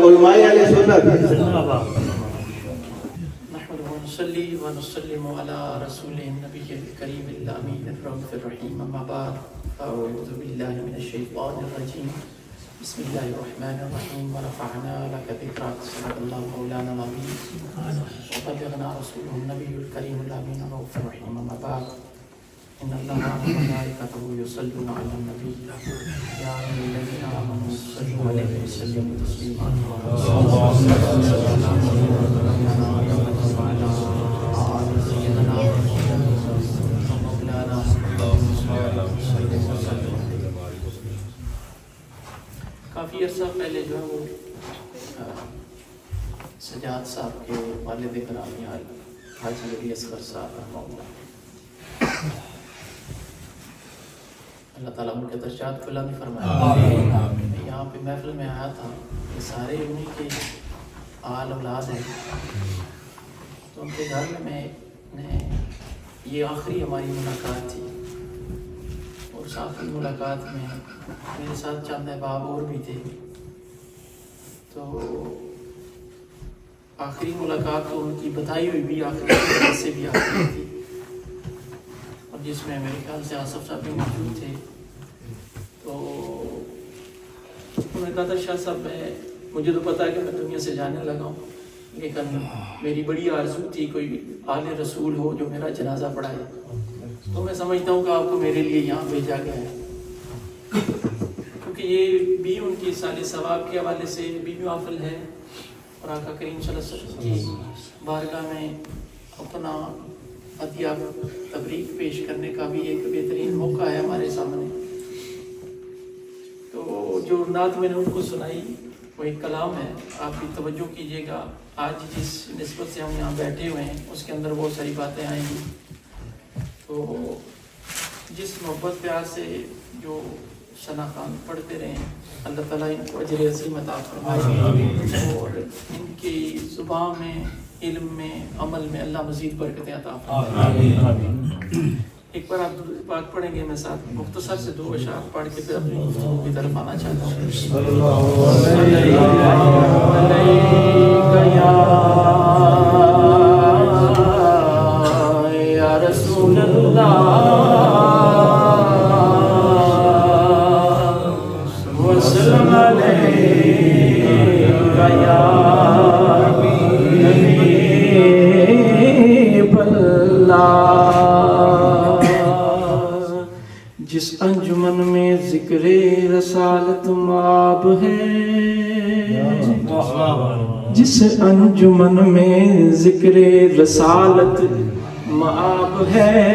उलमाए अहले सुन्नत नहमदुहु व नुसल्लिमु अला रसूलिन नबिय्यिल करीमिल अमीनिर रऊफिर रहीम अम्मा बाद अऊज़ु बिल्लाहि मिनश शैतानिर रजीम बिस्मिल्लाहिर रहमानिर रहीम व रफ़अना लका ज़िक्रक सदक़ल्लाहु मौलाना अज़ीम व बल्लगना रसूलुहुन नबिय्युल करीमिल अमीनिर रऊफिर रहीम अम्मा बाद इन्नल्लाहा व मलाइकतहु युसल्लूना अलन नबी या अय्युहल्लज़ीना आमनू सल्लू अलैहि व सल्लिमू तस्लीमा काफ़ी अर्सा पहले जो है वो सजाद साहब के वालिद ग्रामी हाजी अली असगर साहब रहमतुल्लाह अल्लाह ताला उनके दर्जात को बुलंद फरमाए। यहाँ पे महफिल में आया था, ये सारे उन्हीं के आल औलाद हैं। तो उनके घर में ये आखिरी हमारी मुलाकात थी और उस आखिरी मुलाकात में मेरे साथ चंद अहबाब और भी थे। तो आखिरी मुलाकात तो उनकी बताई हुई भी आखिरी से भी आखिरी थी और जिसमें मेरे ख्याल से आसफ साहब भी मौजूद थे। तो उन्होंने कहा था शाह साहब मुझे तो पता है कि मैं दुनिया से जाने लगा हूँ, लेकिन मेरी बड़ी आरज़ू थी कोई आले रसूल हो जो मेरा जनाजा पढ़ाए। तो मैं समझता हूँ कि आपको मेरे लिए यहाँ भेजा गया है, क्योंकि ये भी उनकी साले सवाब के हवाले से भी महफिल है और आका करीम सल्लल्लाहु अलैहि वसल्लम की बारगाह में अपना अतिया तबरीक पेश करने का भी एक बेहतरीन मौका है हमारे सामने। तो जो नात मैंने उनको सुनाई वो एक कलाम है, आप भी तवज्जो कीजिएगा। आज जिस निस्बत से हम यहाँ बैठे हुए हैं उसके अंदर बहुत सारी बातें आएंगी। तो जिस मोहब्बत प्यार से जो शनाखान पढ़ते रहें, अल्लाह ताला इनको अजर अज़ीम अता फरमाए और इनकी ज़ुबान में, इल्म में, अमल में अल्लाह मज़ीद बरकतें अता फरमाए। एक बार आप बात पढ़ेंगे, मैं साथ मुख्तसर से 2 अशार पढ़ के फिर अपनी गुफ्तगू की तरफ आना चाहता हूँ। या रसूल अल्लाह वसल्लम अलैका या जिस अंजुमन में जिक्रे रसालत माब है, जिस अंजुमन में जिक्रे रसालत माब है,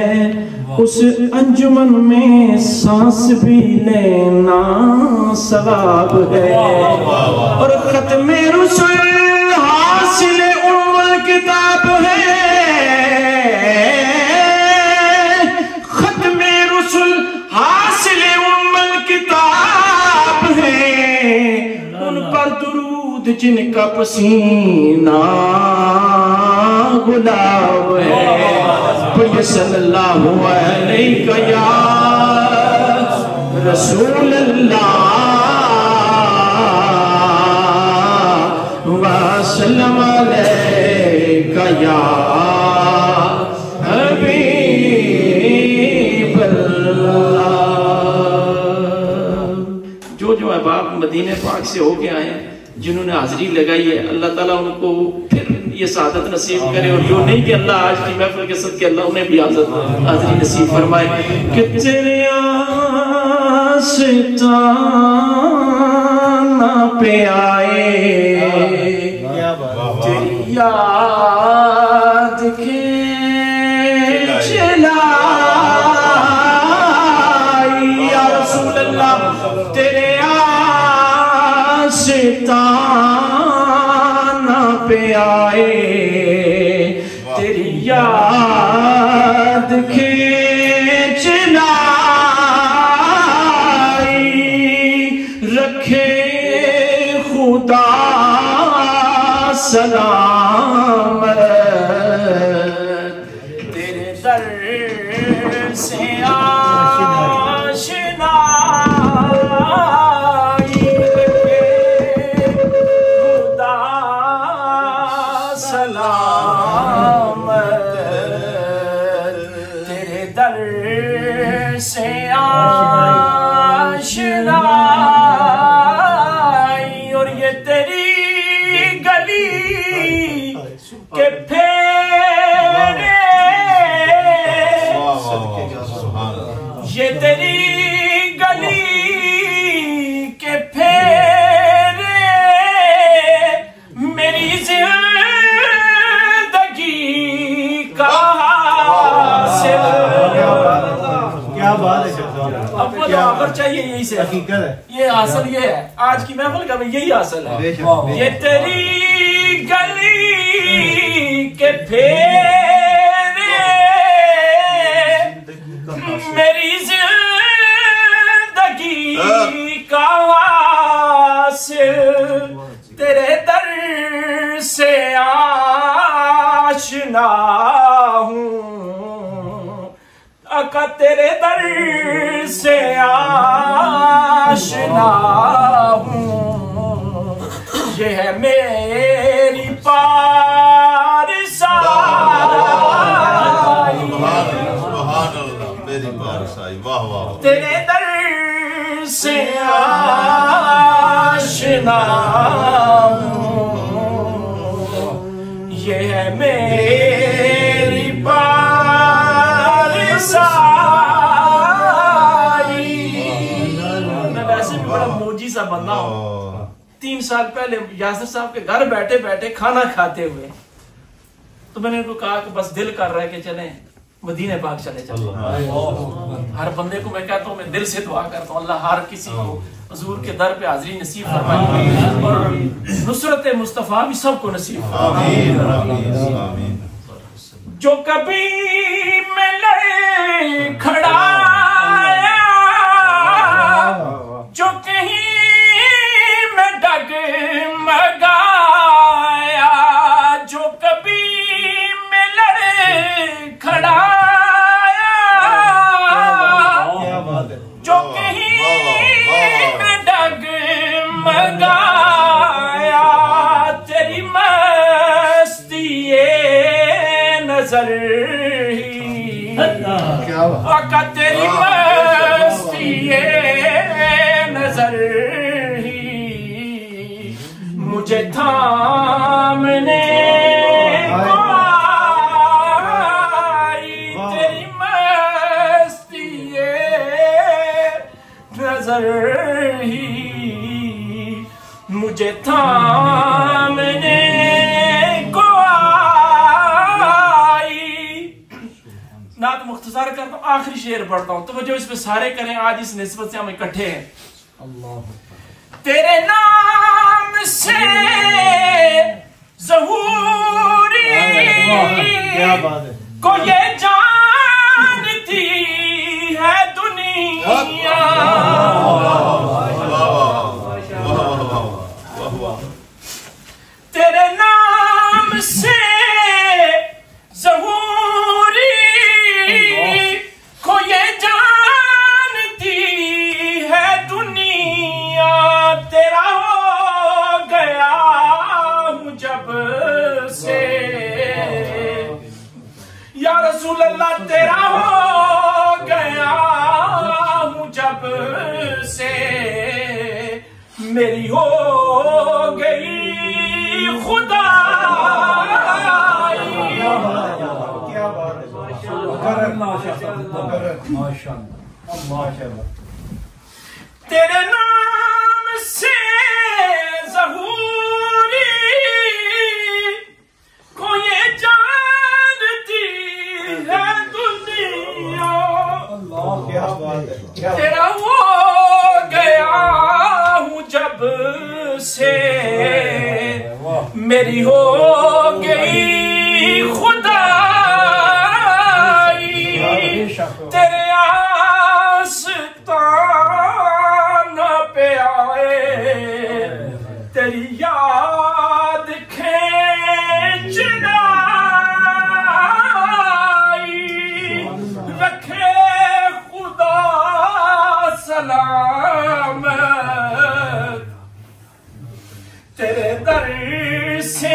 उस अंजुमन में सांस भी लेना सवाब है। और खत्मे रुसूल हासिल उम्मुल किताब है, खत्मे रुसूल हासिल उम्मुल किताब है, उन पर दुरूद जिनका पसीना गुलाब है। सल्लल्लाहु अलैहि या रसूल अल्लाह व सल्लम अलैका या हबीब अल्लाह। जो अहबाब मदीने पाक से होके आए हैं, जिन्होंने हाजिरी लगाई है, अल्लाह ताला उनको फिर ये सादत नसीब करे। और जो नहीं कि अल्लाह आज की महफिल के सदके अल्लाह उन्हें भी हाजिरी नसीब फरमाए। कि तेरे आस्ताना पे आए, तेरी याद खींच लाई या रसूल अल्लाह, तेरे आस्ताना पे आए, तेरी याद खींच लाई। रखे खुदा सलामत तेरे दर से आशना। तेरी गली के फेरे, ये तेरी गली के फेरे मेरी जिंदगी का हासिल। क्या बात है। अब वो आखिर चाहिए यही से हकीकत है, ये हासिल ये है आज की महफिल का, यही हासिल है। ये तेरी गली के फेरे मेरी जिंदगी का हासिल, तेरे दर से आशना हूँ आका, तेरे दर से आशना हूँ, ये है मेरी पारसाई, मेरी पारसाई, वाह वाह, तेरे दर से आशना हूँ, ये है मेरी पारसाई। मैं वैसे भी बड़ा मोजी सा बंदा हूँ। 3 साल पहले यासिर साहब के घर बैठे बैठे खाना खाते हुए तो मैंने उनको कहा कि बस दिल कर रहा है कि चलें मदीने पाक चले चले। हर बंदे को मैं कहता हूँ, मैं दिल से दुआ करता हूँ अल्लाह हर किसी को हुजूर के दर पे हाजिरी नसीब फरमाए और नुसरत मुस्तफा भी सबको नसीब फरमाए। जो कभी मैं लड़ खड़ाया, जो कहीं मैं डगमगाया, जो कभी मैं लड़ खड़ाया, जो कहीं मैं डगमगाया, तेरी मस्ती नजर ही आका, तेरी मस्ती नजर ही मुझे थामने को आई, तेरी मस्ती नजर ही मुझे थामने को नात मुख्तसर करता हूँ, आखिरी शेर पढ़ता हूँ तो जो इस पे सारे करें आज इस निस्बत से हम इकट्ठे हैं। तेरे नाम से ज़हूरी को ये जानती है दुनिया, तेरे नाम से ज़हूरी को ये जानती है दुनिया, तेरा हो गया हूँ जब से या रसूल अल्लाह, तेरा हो गया हूँ जब से मेरी हो गई खुदा। तेरे नाम से ज़हूरी को ये जानती है दुनिया, तेरा हो गया हूँ जब से मेरी हो गई खुदाई, तेरे आस्तान पे आए तेरी याद खींचना रखे खुदा सलामत, तेरे दर से